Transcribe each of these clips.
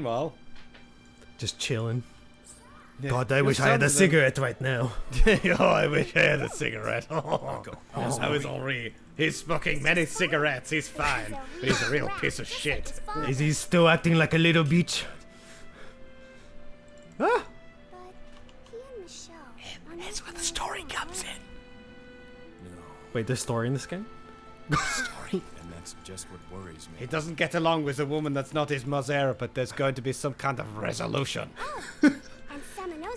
Meanwhile, just chilling. yeah, God, I wish I had a cigarette right now. Oh, I wish I had a cigarette. Oh, I was Henri. He's smoking many cigarettes. He's fine, but he's a real piece of shit. Is he still acting like a little bitch? Ah! That's where the story comes in. No. Wait, there's story in this game? Story. And that's just what worries me. He doesn't get along with a woman that's not his Mozera, but there's going to be some kind of resolution.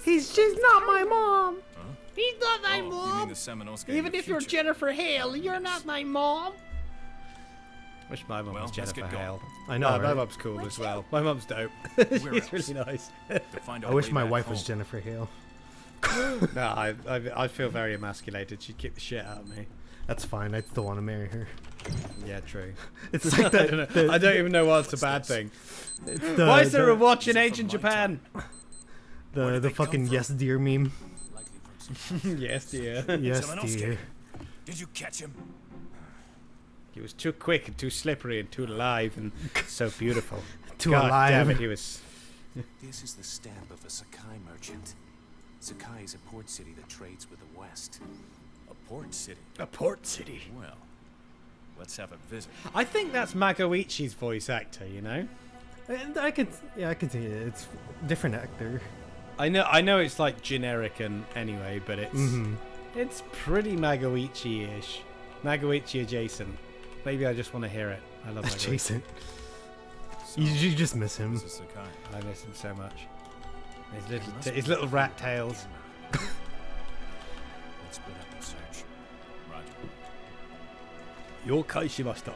She's not my mom. Huh? He's not my You mean mom. the Seminoles Even if you're Jennifer Hale, you're not my mom. Wish my mum Well, was let's Jennifer get going. Hale. I know, My right? mum's cool as well. My mum's dope. Where She's else? really nice. To find I our wish way my back wife was home. Jennifer Hale. No, I feel very emasculated. She'd kick the shit out of me. That's fine. I still want to marry her. Yeah, true. It's like that. I don't even know why it's a bad thing. The, Why is there a the, watch in Is it ancient from my Japan? Where did the they fucking come from? yes dear meme? Likely from some- Yes, dear. Yes Seminoles dear. Did you catch him? He was too quick and too slippery and too alive and so beautiful. Too God alive. damn it, he was. This is the stamp of a Sakai merchant. Sakai is a port city that trades with the West. A port city. A port city. Well, let's have a visit. I think that's Magoichi's voice actor, you know? And I can see it. It's different actor. I know it's like generic and anyway, but it's pretty Magoichi-ish. Magoichi adjacent. Maybe I just want to hear it. I love Magoichi. Adjacent. So, You just miss him. this is Sakai. I miss him so much. His little rat tails. Let's split up and search. Roger. Yokai shimashita.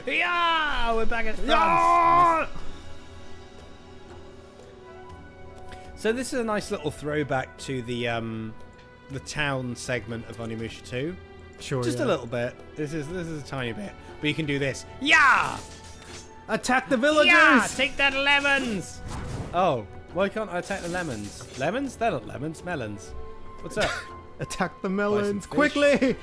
Yeah, we're back at France. So this is a nice little throwback to the town segment of Onimusha 2. Sure. Just a little bit. This is a tiny bit. But you can do this. Yeah! Attack the villagers! Yeah! Take that lemons! Oh, why can't I attack the lemons? Lemons? They're not lemons, melons. What's up? Attack the melons fish. quickly!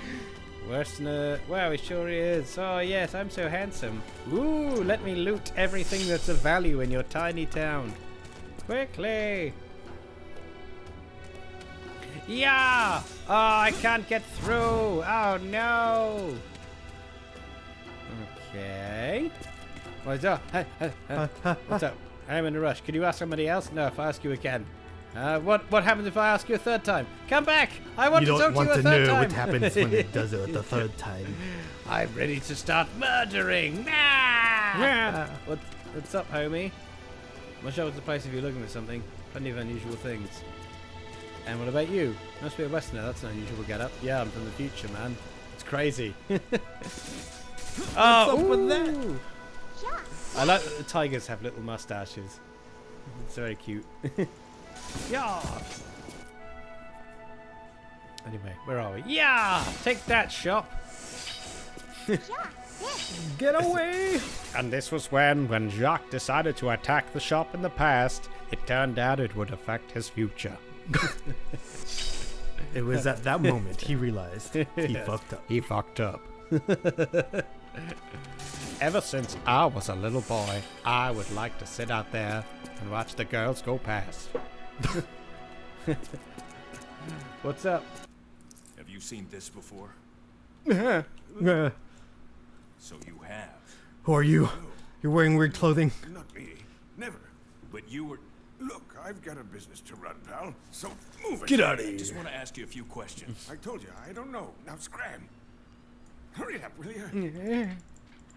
Worse than a... Wow, he sure is. Oh, yes, I'm so handsome. Ooh, let me loot everything that's of value in your tiny town. Quickly! Yeah! Oh, I can't get through! Oh, no! Okay. What's up? What's up? I'm in a rush. Could you ask somebody else? No, if I ask you again. What happens if I ask you a third time? Come back! I want You to talk don't to want you a to third know time. what happens when it does it the third time. I'm ready to start murdering. Ah! What's up, homie? My show was the place if you're looking for something. Plenty of unusual things. And what about you? Must be a Westerner. That's an unusual get up. Yeah, I'm from the future, man. It's crazy. What's up with that? I like that the tigers have little mustaches. It's very cute. Yeah. Anyway, where are we? Yeah! Take that, shop! Get away! And this was when Jacques decided to attack the shop in the past, it turned out it would affect his future. It was at that moment he realized he fucked up. He fucked up. Ever since I was a little boy, I would like to sit out there and watch the girls go past. What's up? Have you seen this before? Uh, So you have. Who are you? You're wearing weird clothing. Not me. Never. But you were... Look, I've got a business to run, pal. So move it. Get out of I here. just want to ask you a few questions. I told you, I don't know. Now scram. Hurry up, will you?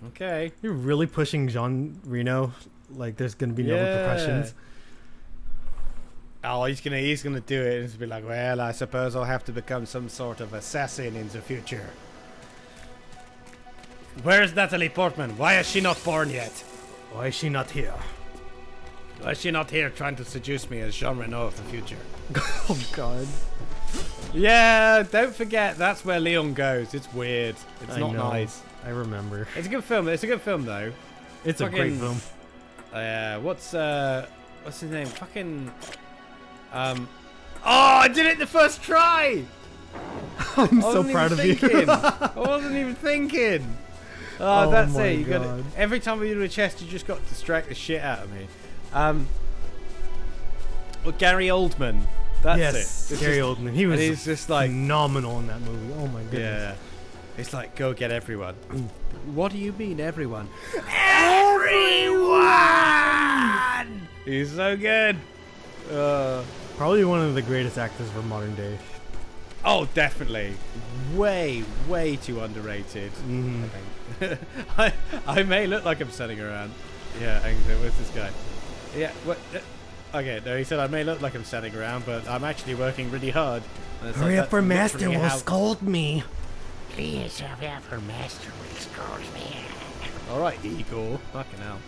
Okay. You're really pushing Jean Reno like there's gonna be no repercussions. Oh, he's gonna do it. He's be like, well, I suppose I'll have to become some sort of assassin in the future. Where's Natalie Portman? Why is she not born yet? Why is she not here? Why is she not here trying to seduce me as Jean Reno of the future? Oh god. Yeah, don't forget that's where Leon goes. It's weird. It's I not know. nice. I remember. It's a good film. It's a good film though. It's a great Fucking- film. What's his name? Fucking oh, I did it the first try. I'm I so wasn't proud even of you. thinking. I wasn't even thinking. Oh, Oh that's my it. You got God. every time we do a chest, you just got to distract the shit out of me. Well, Gary Oldman. That's yes, it. It's Gary just- Oldman. He was and he's just like, phenomenal in that movie. Oh my goodness. yeah. It's like, go get everyone. What do you mean, everyone? Everyone! He's so good. Probably one of the greatest actors of modern day. Oh, definitely. Way, way too underrated. Mm-hmm. I may look like I'm standing around. Yeah, hang on, where's this guy? Yeah, what? Okay, no, he said I may look like I'm standing around, but I'm actually working really hard. And it's Hurry like, up, or that's Master literally will how- scold me. Please, hurry up, or Master will scold me. All right, Igor. Fucking hell.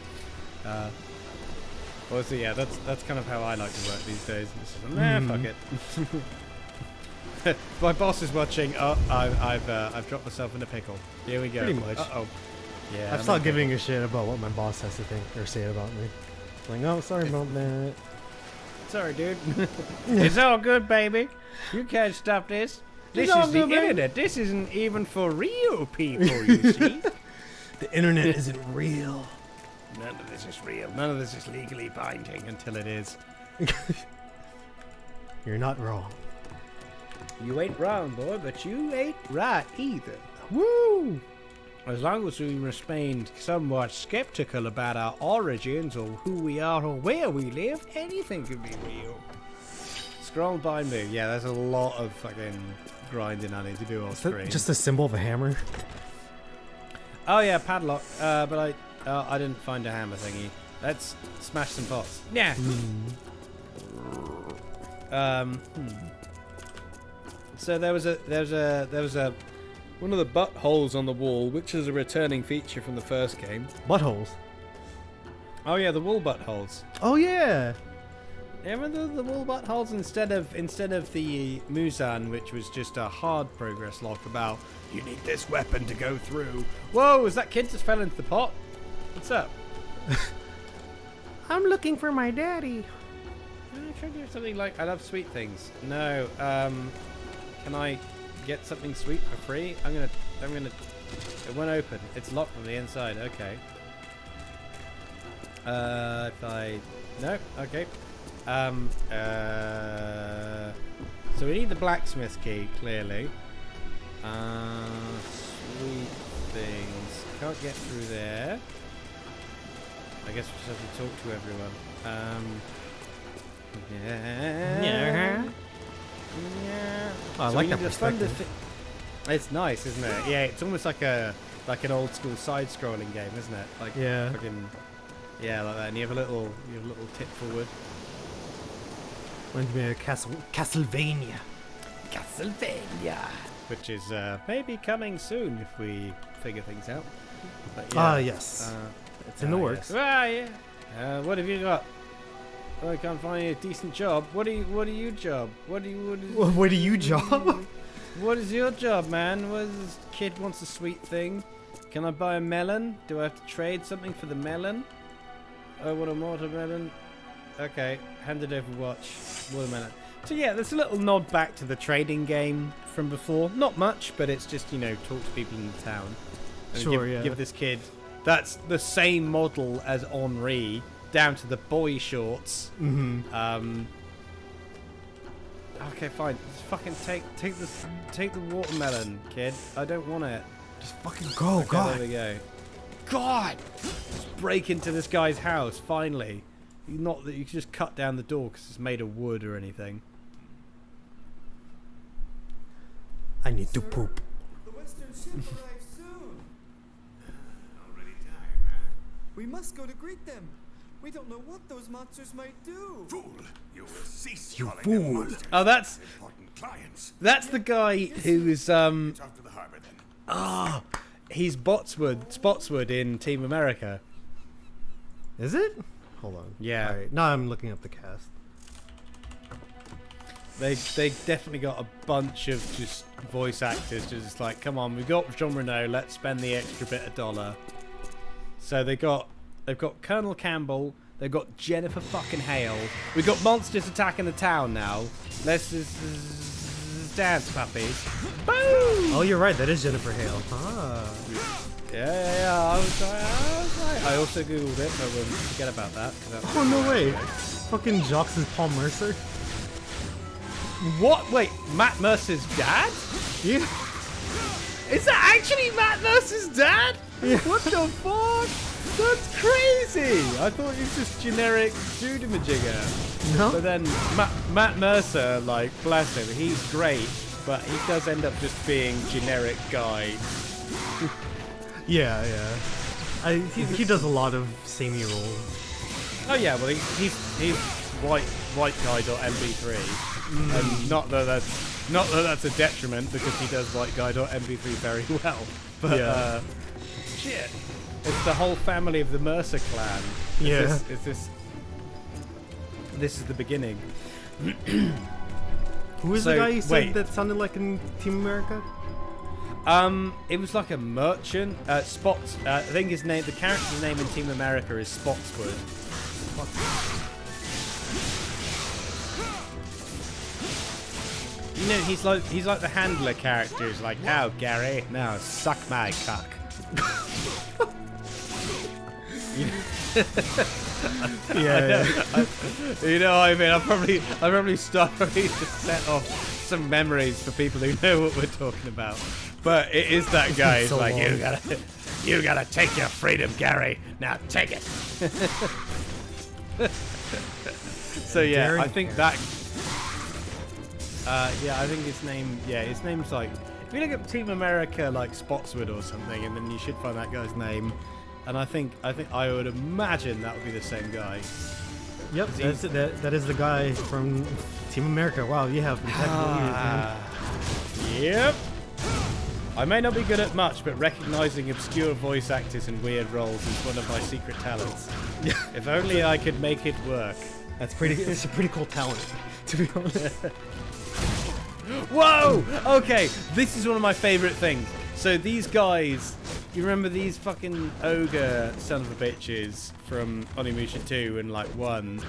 Well, so yeah, that's kind of how I like to work these days. It's just, nah, fuck it. My boss is watching. Oh, I've dropped myself in a pickle. Here we go. Pretty much. Uh-oh. Yeah. I've stopped giving a shit about what my boss has to think or say about me. Like, oh, sorry about that. Sorry, dude. It's all good, baby. You can't stop this. This is the internet. This isn't even for real people, you see. The internet isn't real. None of this is real. None of this is legally binding until it is. You're not wrong. You ain't wrong, boy, but you ain't right either. Woo! As long as we remain somewhat skeptical about our origins or who we are or where we live, anything can be real. Scroll by me. Yeah, there's a lot of fucking grinding I need to do off screen. Just a symbol of a hammer. Oh yeah, padlock. But I didn't find a hammer thingy. Let's smash some pots. Yeah. So there was a one of the buttholes on the wall, which is a returning feature from the first game. Buttholes. Oh yeah, the wall buttholes. Oh yeah. Yeah, remember the wall buttholes instead of the Muzan, which was just a hard progress lock about you need this weapon to go through. Whoa, is that kid just fell into the pot? What's up? I'm looking for my daddy. I'm trying to do something like I love sweet things. No, can I get something sweet for free? I'm gonna. It won't open. It's locked from the inside. Okay. No. Okay. So we need the blacksmith key, clearly. Sweet things. Can't get through there. I guess we just have to talk to everyone. Yeah. Oh, I So like we that need a thunder perspective. It's nice, isn't it? Yeah, it's almost like an old school side-scrolling game, isn't it? Like Yeah. fucking, yeah, like that. And you have a little tip forward. Reminds me of Castlevania. Castlevania, which is maybe coming soon if we figure things out. But Yes. It's in the works. Ah, yeah. What have you got? Oh, I can't find a decent job. What do you job? What do you job? What is your job, man? What is this kid wants a sweet thing? Can I buy a melon? Do I have to trade something for the melon? Oh, what a watermelon. Okay, handed over watch. Watermelon. So yeah, there's a little nod back to the trading game from before. Not much, but it's just, talk to people in the town. And Sure, yeah. give this kid... That's the same model as Henri, down to the boy shorts. Mm-hmm. Okay, fine. Just fucking take the watermelon, kid. I don't want it. Just fucking go, Okay, God. there we go. God! Just break into this guy's house, finally. Not that you can just cut down the door because it's made of wood or anything. I need to poop. The Western ship arrives soon. Already time, huh? We must go to greet them. We don't know what those monsters might do. Fool! You will cease You calling them fool. monsters. Oh, that's Important clients. the guy who's It's off to the harbor then. he's Spotswood in Team America. Is it? Hold on. Yeah. Alright, now I'm looking up the cast. They definitely got a bunch of just voice actors just like, come on, we got Jean Reno, let's spend the extra bit of dollar. So they've got Colonel Campbell, they've got Jennifer fucking Hale, we've got monsters attacking the town now. Let's just dance, puppies. Boom! Oh, you're right. That is Jennifer Hale. Ah. Yeah. I was right. I also googled it, so I wouldn't forget about that. Oh no way! Fucking Jacques is Paul Mercer. What? Wait, Matt Mercer's dad? Yeah. Is that actually Matt Mercer's dad? Yeah. What the fuck? That's crazy! I thought he was just generic dude-a-majigger. No. But then Matt Mercer, like, bless him, he's great, but he does end up just being generic guy. Yeah. He does a lot of samey roles. Oh yeah, well he's white guy.mp3, and not that that's a detriment because he does white guy.mp3 very well. But Yeah. shit, it's the whole family of the Mercer clan. This is the beginning. Who is So, the guy you said wait. that sounded like in Team America? It was like a merchant. Spots. I think the character's name in Team America is Spotswood. You know, he's like the handler character. He's like, now Gary, now suck my cock. Yeah. You know, I mean, I probably to set off some memories for people who know what we're talking about. But it is that guy. He's So like, long. you gotta take your freedom, Gary. Now take it. So yeah, Gary I think that. I think his name's like. If you look up Team America, like Spotswood or something, and then you should find that guy's name. And I think I would imagine that would be the same guy. Yep, that is the guy from Team America. Wow, you have impeccable ears, man. Yep. I may not be good at much, but recognizing obscure voice actors in weird roles is one of my secret talents. If only I could make it work. It's a pretty cool talent, to be honest. Whoa! Okay, this is one of my favorite things. So these guys, you remember these fucking ogre son of a bitches from Onimusha 2 and like 1?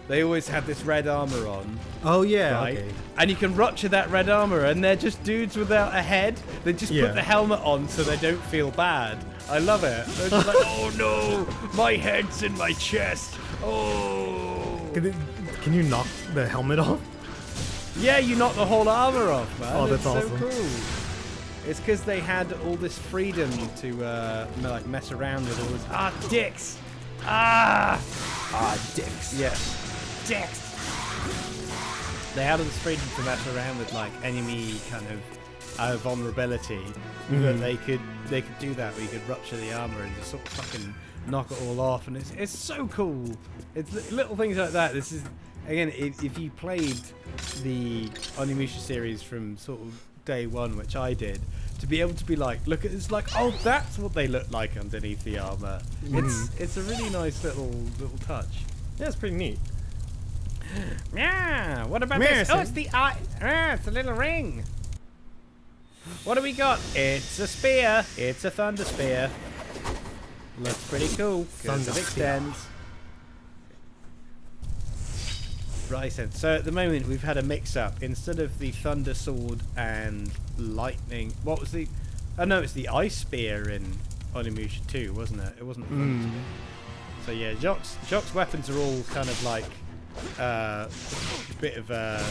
They always had this red armor on. Oh yeah, Right? okay. And you can rupture that red armor, and they're just dudes without a head. They just Yeah. put the helmet on so they don't feel bad. I love it. They're just like, oh no, my head's in my chest. Oh. Can you knock the helmet off? Yeah, you knock the whole armor off, man. Oh, that's it's awesome. so cool. It's because they had all this freedom to like mess around with all this. Dicks. Dicks. Yeah. Dicks. They had all this freedom to mess around with like enemy kind of vulnerability. But they could do that. Where you could rupture the armor and just sort of fucking knock it all off, and it's so cool. It's little things like that. This is again, if you played the Onimusha series from sort of day one, which I did, to be able to be like, look at this, like, oh, that's what they look like underneath the armor. It's a really nice little touch. Yeah, it's pretty neat. Yeah. What about this? Oh, it's the eye. It's a little ring. What do we got? It's a spear. It's a thunder spear. Looks pretty cool because it Thunder spear. extends. Right then. So at the moment we've had a mix-up. Instead of the thunder sword and lightning, what was the? Oh no, it's the ice spear in Onimusha 2, wasn't it? It wasn't. The thunder spear. So yeah, Jacques' weapons are all kind of like a bit of a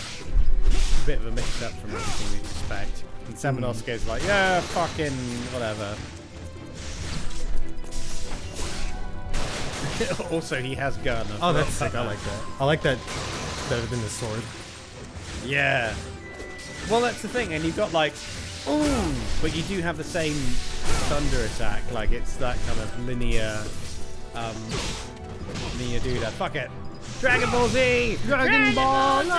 mix-up from everything you'd expect. And Samanosuke's like, yeah, fucking whatever. Also, he has gun. Oh, that's sick. I like that. I like that better than the sword. Yeah. Well, that's the thing, and you've got like, ooh, but you do have the same thunder attack. Like it's that kind of linear do that. Fuck it. Dragon Ball Z. Dragon Ball Z.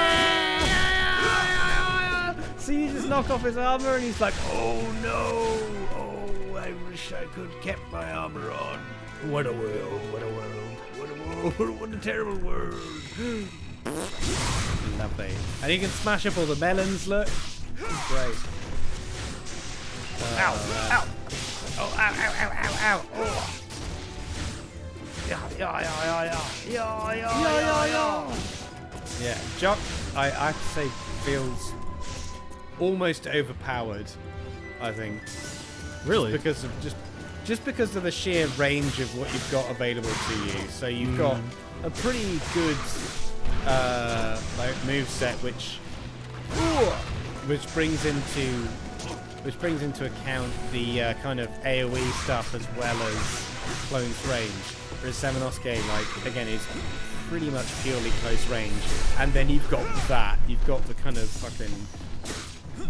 So you just knock off his armor, and he's like, oh no, oh, I wish I could kept my armor on. What a world! What a world! What a world! What a terrible world! Lovely. And you can smash up all the melons, look. Great. Ow! Ow! Oh, ow, ow, ow, ow, ow! Oh. Yeah, Jacques, I have to say, feels almost overpowered, I think. Really? Because of just because of the sheer range of what you've got available to you. So you've got a pretty good like moveset, which brings into account the kind of AoE stuff as well as close range. Whereas Samanosuke, like, again, is pretty much purely close range. And then you've got the kind of fucking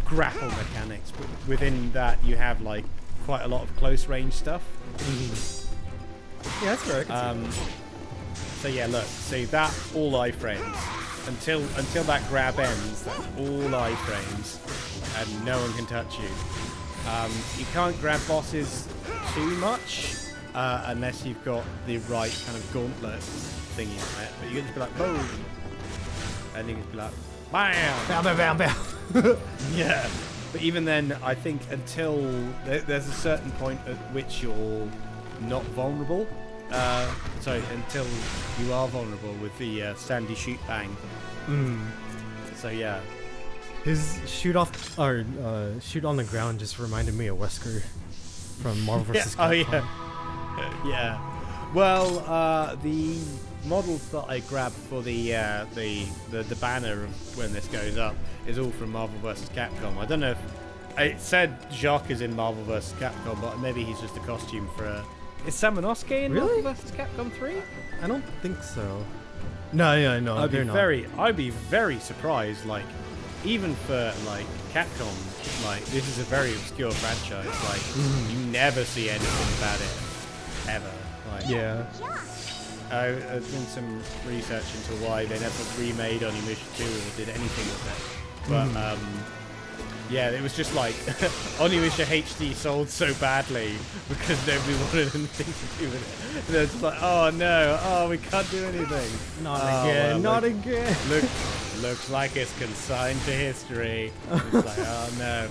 grapple mechanics, but within that you have like quite a lot of close range stuff. Yeah, that's right. So yeah, look, see that all iframes until that grab ends. That's all iframes, and no one can touch you. You can't grab bosses too much unless you've got the right kind of gauntlet thingy on it. But you can just be like boom, and you can just be like bam, Bow, bow, bow, bow. yeah. But even then, I think until there's a certain point at which you're not vulnerable. Until you are vulnerable with the Sandy shoot bang. So yeah. His shoot on the ground just reminded me of Wesker from Marvel vs. Capcom. Oh yeah. Yeah. Well, the models that I grabbed for the banner of when this goes up is all from Marvel vs. Capcom. I don't know if it said Jacques is in Marvel vs. Capcom, but maybe he's just a costume for a. Is Samanosuke in Really? Marvel vs. Capcom 3? I don't think so. No, yeah, no, I'd be not. very surprised. Like, even for like Capcom, like this is a very obscure franchise. Like, you never see anything about it ever. Like, Yeah. I've done some research into why they never remade Onimusha 2 or did anything with it. But yeah, it was just like Onimusha HD sold so badly because nobody wanted anything to do with it. And they're just like, oh no, oh we can't do anything. Not Oh, again, well, not again. Looks like it's consigned to history. It's like, oh no.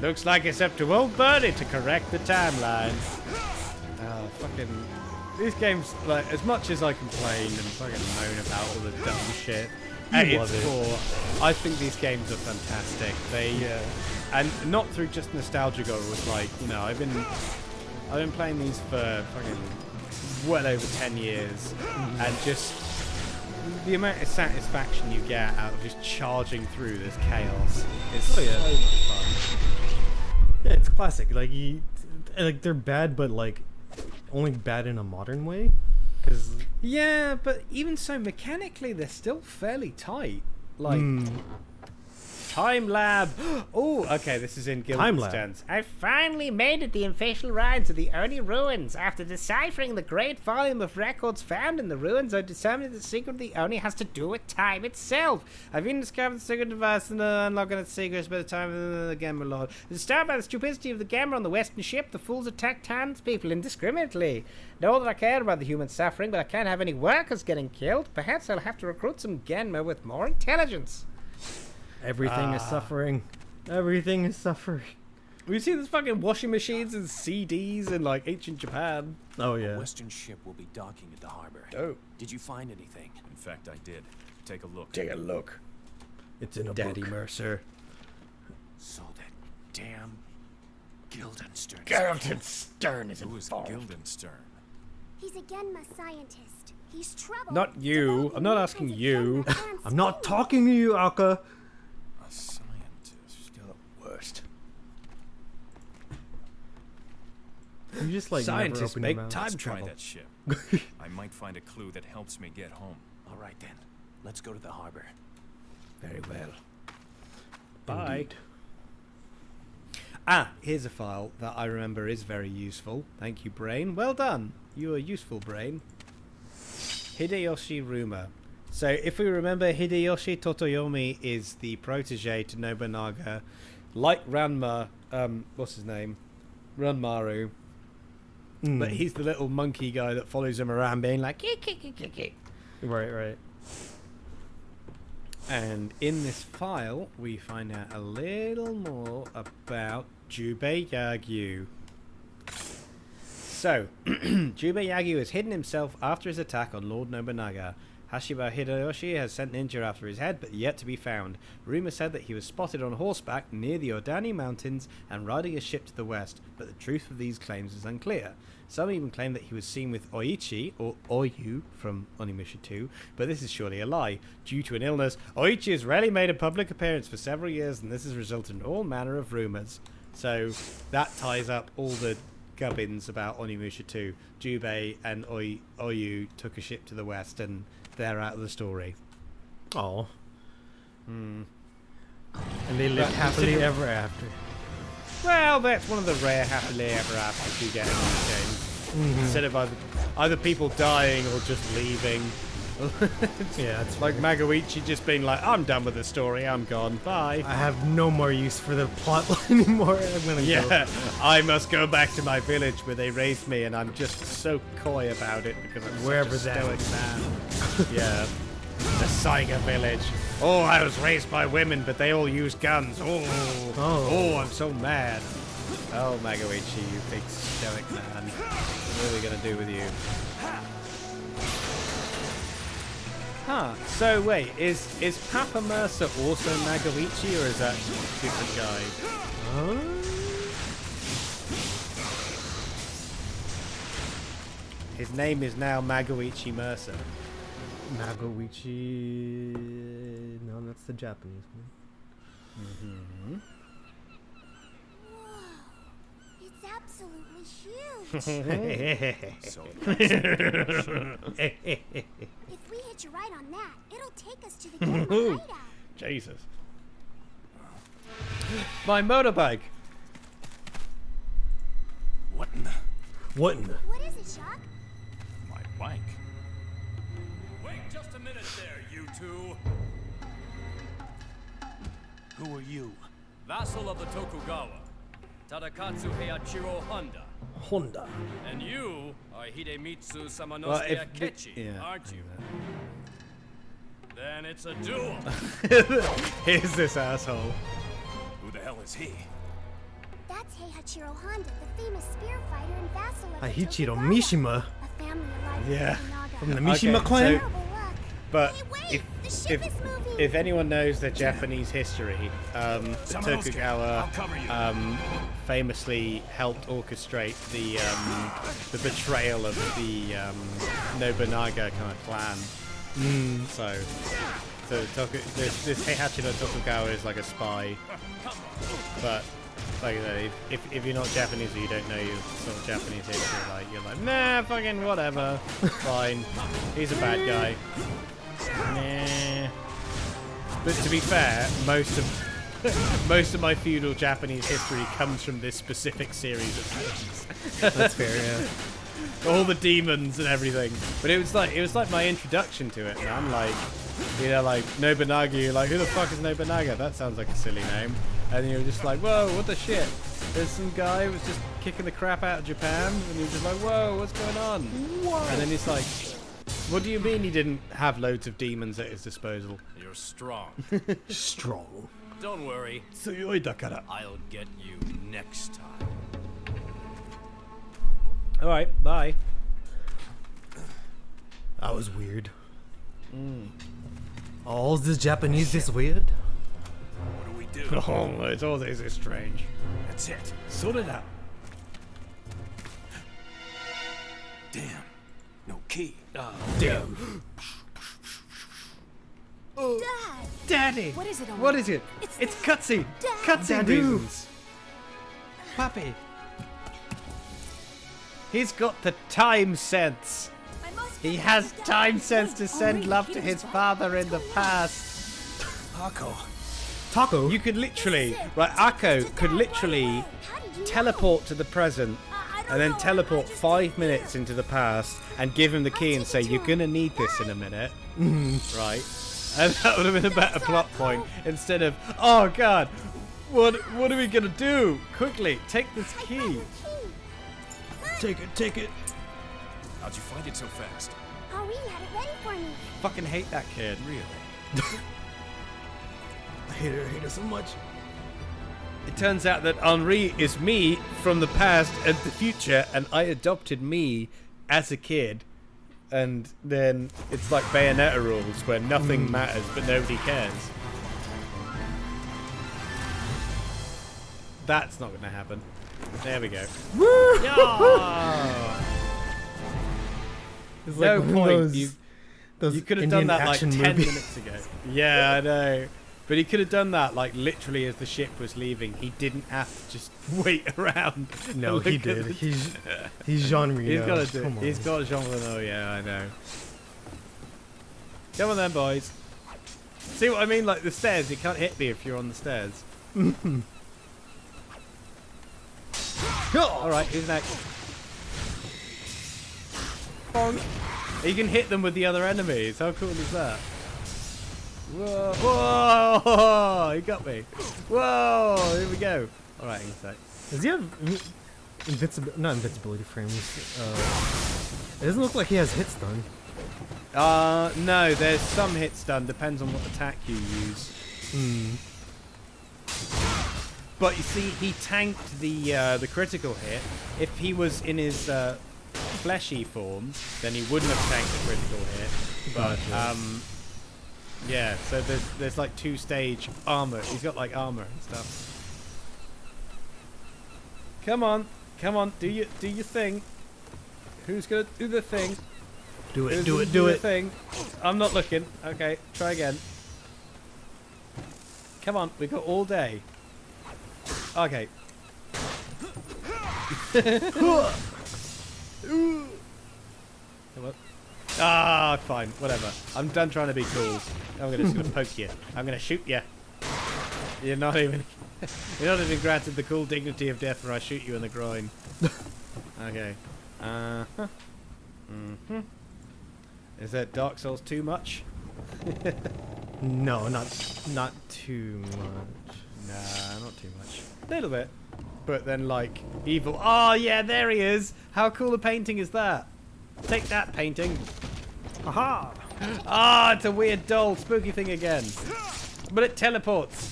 Looks like it's up to old Birdie to correct the timeline. Oh, fucking. These games, like, as much as I complain and fucking moan about all the dumb shit at its core, I think these games are fantastic. And not through just nostalgia goals, like, you know, I've been playing these for fucking well over 10 years, and just the amount of satisfaction you get out of just charging through this chaos is so much fun. Yeah, it's classic. Like they're bad, but like only bad in a modern way. Cause Yeah, but even so, mechanically, they're still fairly tight. Like, Time Lab. Oh, okay, this is in Guildenstern's. I finally made it the official ride to the Oni ruins. After deciphering the great volume of records found in the ruins, I determined the secret of the Oni has to do with time itself. I've even discovered the secret device and unlocking its secrets by the time of the Gamma Lord. Disturbed by the stupidity of the Gamma on the western ship, the fools attacked townspeople indiscriminately. Know that I care about the human suffering, but I can't have any workers getting killed. Perhaps I'll have to recruit some Genma with more intelligence. everything is suffering. Everything is suffering. We've seen these fucking washing machines and CDs in, like, ancient Japan. Oh A yeah. Western ship will be docking at the harbor. Oh. Did you find anything? In fact, I did. Take a look. Take a look. It's in a Daddy book. Mercer. So that damn Guildenstern. Guildenstern is Who is involved. Guildenstern? He's a Genma scientist. He's trouble. Not you. I'm not asking you. I'm not talking to you, Aka. A scientist. You're the worst. You just like Scientists never open make your mouth. time Let's try travel. that ship. I might find a clue that helps me get home. All right then. Let's go to the harbor. Very well. Bye. Indeed. Ah, here's a file that I remember is very useful. Thank you, Brain. Well done. You are useful, Brain. Hideyoshi Rumor. So, if we remember, Hideyoshi Totoyomi is the protege to Nobunaga. Like Ranma, what's his name? Ranmaru. But he's the little monkey guy that follows him around being like, "Kick, kick, kick, kick, kick." Right, right. And in this file, we find out a little more about Jubei Yagyu. So, Jubei Yagyu has hidden himself after his attack on Lord Nobunaga. Hashiba Hideyoshi has sent ninja after his head, but yet to be found. Rumor said that he was spotted on horseback near the Odani Mountains and riding a ship to the west, but the truth of these claims is unclear. Some even claim that he was seen with Oichi, or Oyu, from Onimusha 2, but this is surely a lie. Due to an illness, Oichi has rarely made a public appearance for several years, and this has resulted in all manner of rumors. So that ties up all the gubbins about Onimusha 2. Jubei and Oyu took a ship to the west, and they're out of the story. Oh. And they lived happily ever after. Well, that's one of the rare happily ever afters you get in these games. Instead of either people dying or just leaving. Yeah, it's like Magoichi just being like, I'm done with the story, I'm gone, bye. I have no more use for the plot anymore. I'm gonna go. I must go back to my village where they raised me, and I'm just so coy about it because I'm Wherever such a that stoic man. Yeah. The Saiga village. Oh, I was raised by women, but they all use guns. Oh, I'm so mad. Oh, Magoichi, you big stoic man. What are we going to do with you? Huh. So, wait, is Papa Mercer also Magoichi, or is that a different guy? His name is now Magoichi Mercer. Magoichi... No, that's the Japanese one. Whoa, it's absolutely huge. So If we hitch a ride on that, it'll take us to the Genma hideout. Jesus. My motorbike. what in the... What in the... What is it, Jacques? My bike. Wait just a minute there, you two. Who are you? Vassal of the Tokugawa, Tadakatsu Heiachiro Honda. Honda. And you are Hidemitsu Samanosuke Akechi, aren't you? Then it's a duel. Here's this asshole. Who the hell is he? That's Heihachiro's Honda, the famous spear fighter and vassal of the Aichiro Tokugawa, Mishima. a family alive Yeah. in Naga. From the Mishima Okay, clan? Terrible luck. But Hey, wait! The ship is moving! if anyone knows their Japanese history, the Samanosuke, I'll cover you. Tokugawa famously helped orchestrate the betrayal of the Nobunaga kind of clan. So this Heihachi no Tokugawa is like a spy, but like I said, if you're not Japanese or you don't know your sort of Japanese history, like you're like, nah, fucking whatever, fine, he's a bad guy. Nah. But to be fair, most of my feudal Japanese history comes from this specific series of films. That's fair, yeah. All the demons and everything. But it was like my introduction to it. And I'm like, you know, like Nobunaga. You're like, who the fuck is Nobunaga? That sounds like a silly name. And you're just like, whoa, what the shit? There's some guy who was just kicking the crap out of Japan, and you're just like, whoa, what's going on? Whoa. And then it's like, what do you mean he didn't have loads of demons at his disposal? You're strong. Strong. Don't worry, Tsuyoi dakara. I'll get you next time. Alright, bye. That was weird. Oh, is this Japanese this weird? What do we do? Oh, it's all this is strange. That's it. Sort it out. Damn. No key. Damn. Dad! Daddy! What is it, Owen? What is it? It's cutscene! Cutscene Dadu. reasons! Papi! He's got the time sense! He has time sense to send love to his father in the past! Taco? You could literally, right, Akko could literally teleport to the present and then teleport 5 minutes into the past and give him the key and say, you're gonna need this in a minute. Right? And that would have been a better plot point instead of, oh god, what are we gonna do? Quickly, take this key. Take it. How'd you find it so fast? Henri had it ready for me. Fucking hate that kid. Really? I hate her so much. It turns out that Henri is me from the past and the future, and I adopted me as a kid and then it's like Bayonetta rules where nothing matters but nobody cares. That's not going to happen. There we go. Woo! Yeah! It's No like point. Those You could have Indian done that like 10 action movies. minutes ago. Yeah, I know. But he could have done that like literally as the ship was leaving. He didn't have to just wait around. No, and he look at did. the- He's Jean Reno. He's got to do. Come on. He's got Jean Reno. Yeah, I know. Come on then, boys. See what I mean? Like the stairs. You can't hit me if you're on the stairs. All right, who's next? Bonk. You can hit them with the other enemies. How cool is that? Whoa! Whoa! He got me. Whoa! Here we go. All right, inside. Does he have not invincibility frames? It doesn't look like he has hits done. No. There's some hits done. Depends on what attack you use. But you see, he tanked the critical hit. If he was in his fleshy form, then he wouldn't have tanked the critical hit. But yeah. So there's like 2-stage armor. He's got like armor and stuff. Come on, do your thing. Who's gonna do the thing? Do it, Who's do gonna it, do the it. Thing? I'm not looking. Okay, try again. Come on, we got all day. Okay. Come on. Ah, fine, whatever. I'm done trying to be cool. I'm just gonna poke you. I'm gonna shoot you. You're not even granted the cool dignity of death where I shoot you in the groin. Okay. Is that Dark Souls too much? No, not too much. Nah, not too much. A little bit. But then, like, evil. Oh, yeah, there he is. How cool a painting is that? Take that, painting. Aha! Ah, it's a weird doll, spooky thing again. But it teleports.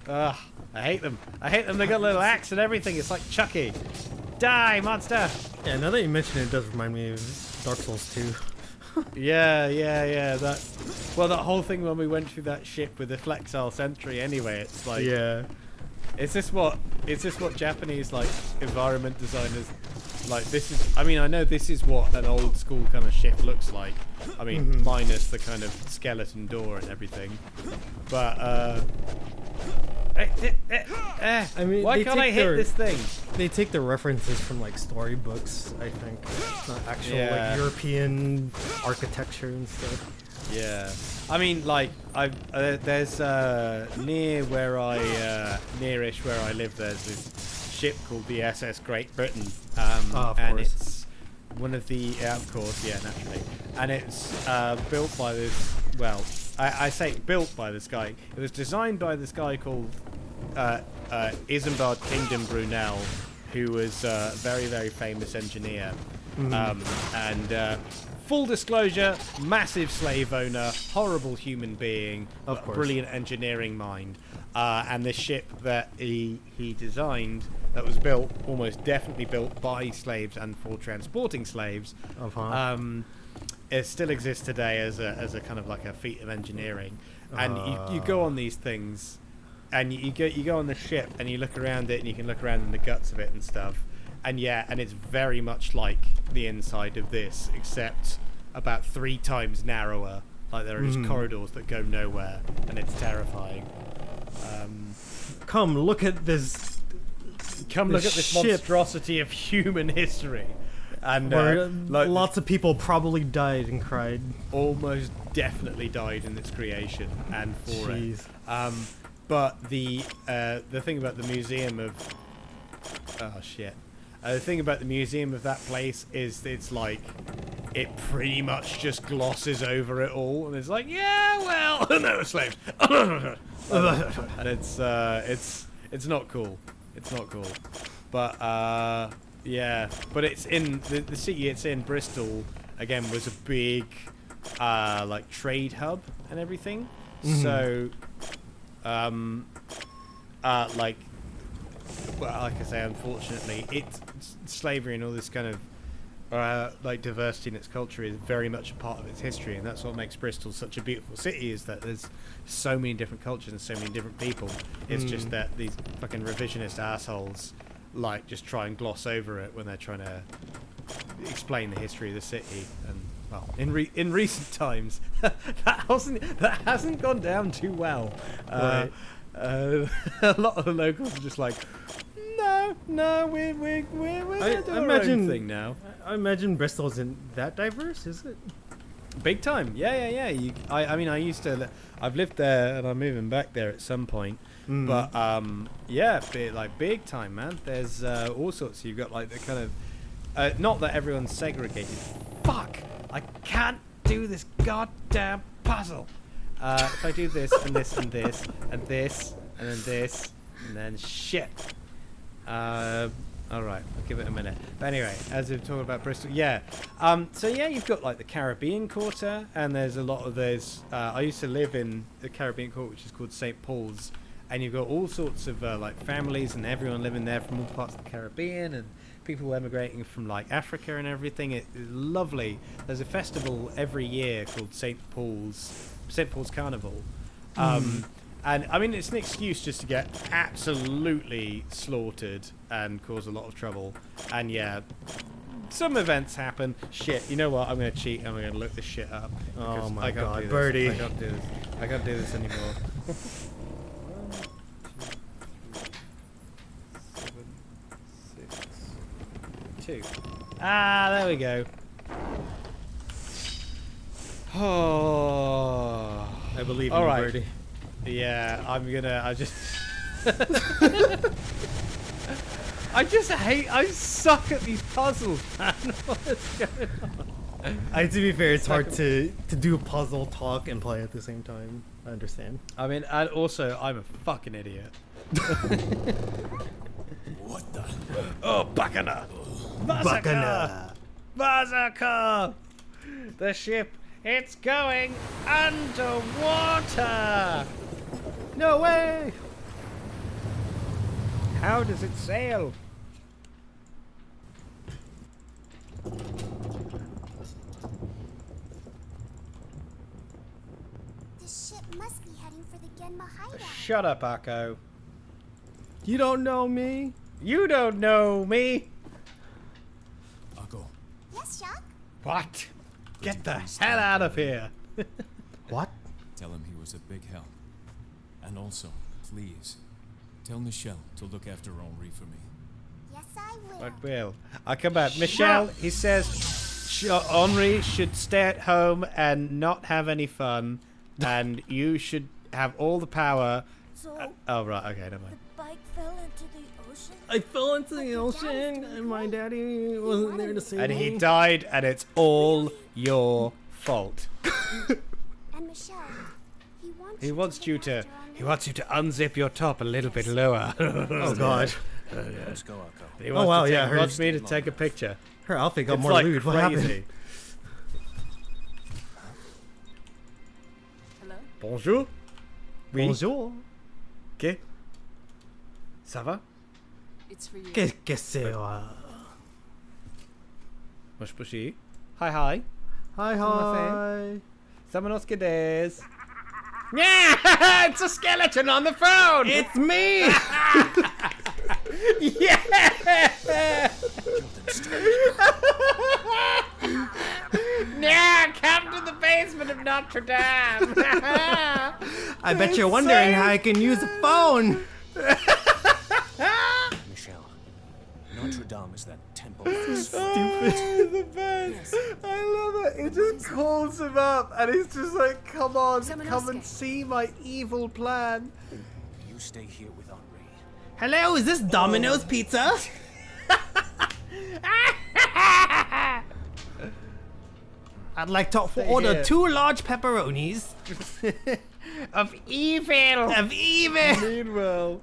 Ugh, I hate them. I hate them. They got a little axe and everything. It's like Chucky. Die, monster! Yeah, now that you mention it, it does remind me of Dark Souls 2. Yeah. That whole thing when we went through that ship with the flexile sentry. Anyway, it's like, Yeah. Is this what Japanese like environment designers like? This is. I mean, I know this is what an old school kind of ship looks like. I mean, minus the kind of skeleton door and everything. But I mean, why can't I hit this thing? They take the references from like storybooks, I think, not actual Yeah. like European architecture and stuff. Yeah, I mean, like, there's near where nearish where I live. There's this ship called the SS Great Britain, of and course. it's one of the of course, yeah, naturally, and it's built by this. Well, I say built by this guy. It was designed by this guy called Isambard Kingdom Brunel, who was a very, very famous engineer. And full disclosure, massive slave owner, horrible human being, Of course. brilliant engineering mind. And this ship that he designed, that was built, almost definitely built by slaves and for transporting slaves, it still exists today as a kind of like a feat of engineering. And you go on these things, and you go on the ship, and you look around it, and you can look around in the guts of it and stuff. And yeah, and it's very much like the inside of this, except about 3 times narrower. Like there are just corridors that go nowhere, and it's terrifying. Come look at this. Come look at this ship. monstrosity of human history. And Where like, lots of people probably died and cried. almost definitely died in its creation and for Jeez. it. But the thing about the museum of the thing about the museum of that place is it's like it pretty much just glosses over it all, and it's like, yeah, well, no slaves, and it's not cool. It's not cool, but yeah, but it's in the city it's in, Bristol, again, was a big like trade hub and everything. So like, well, like I say, unfortunately, it's slavery and all this kind of like diversity in its culture is very much a part of its history, and that's what makes Bristol such a beautiful city. Is that there's so many different cultures and so many different people. It's just that these fucking revisionist assholes like just try and gloss over it when they're trying to explain the history of the city. And well, in recent times, that hasn't gone down too well. Right. A lot of the locals are just like, no, we're doing our own thing now. I imagine Bristol isn't that diverse, is it? Big time, yeah. I mean, I've lived there and I'm moving back there at some point. But yeah, big time, man. There's all sorts. You've got like the kind of not that everyone's segregated. Fuck! I can't do this goddamn puzzle. If I do this and this and this and this and then this and then shit. Alright, I'll give it a minute. But anyway, as we're talking about Bristol, yeah. So yeah, you've got like the Caribbean Quarter, and there's a lot of those. I used to live in the Caribbean Quarter, which is called St. Paul's, and you've got all sorts of like families and everyone living there from all parts of the Caribbean, and people emigrating from like Africa and everything. It's lovely. There's a festival every year called St. Paul's Carnival. And I mean, it's an excuse just to get absolutely slaughtered and cause a lot of trouble. And yeah, some events happen. Shit, you know what? I'm going to cheat and I'm going to look this shit up. Oh my I can't god, do this. Birdie. I can't do this. I can't do this anymore. 1, 2, 7, 6, 2. Ah, there we go. Oh, I believe in all you, right. Birdie. Yeah, I just I suck at these puzzles, man. What is going on? To be fair, it's hard to do a puzzle, talk, and play at the same time. I understand. I mean, and also, I'm a fucking idiot. What the? Oh, Bacana! Massacre! Massacre! The ship, it's going underwater! No way! How does it sail? This ship must be heading for the Genma hideout. Shut up, Akko. You don't know me? You don't know me! Akko, Yes, Jacques? What? Get the hell out of here! What? tell him he was a big help. And also, please, tell Michelle to look after Henri for me. Yes, I will. What will? I come back. Michelle, he says Henri should stay at home and not have any fun, and you should have all the power. So, Oh, right, okay, never mind. the bike fell into the ocean? I fell into the ocean, and my daddy wasn't there to save And me. he died, and it's all your fault. And Michelle, He wants you to unzip your top a little bit lower. Oh god. Let's go, Akko. He wants wow, to yeah, he wants me to take a picture. Her outfit got It's more like lewd. What crazy. happened? Hello? Bonjour. Oui. Bonjour. Que? Ça va? It's for you. Qu'est-ce que c'est? Mush pushy. Hi, hi. Hi, hi. Someone des. Yeah! It's a skeleton on the phone! It's me! Yeah! Yeah, come to the basement of Notre Dame! I bet you're wondering how I can use a phone. Michelle, Notre Dame is that temple. Stupid. The best. I love it. It just calls him up and he's just like, come on, come and see my evil plan. You stay here with Henri. Hello, is this Domino's Pizza? I'd like to order here. 2 large pepperonis. Of evil. Of evil! Meanwhile.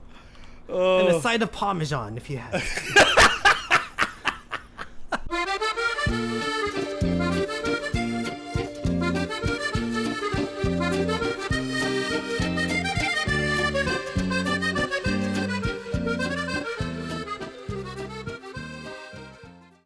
And a side of Parmesan, if you have.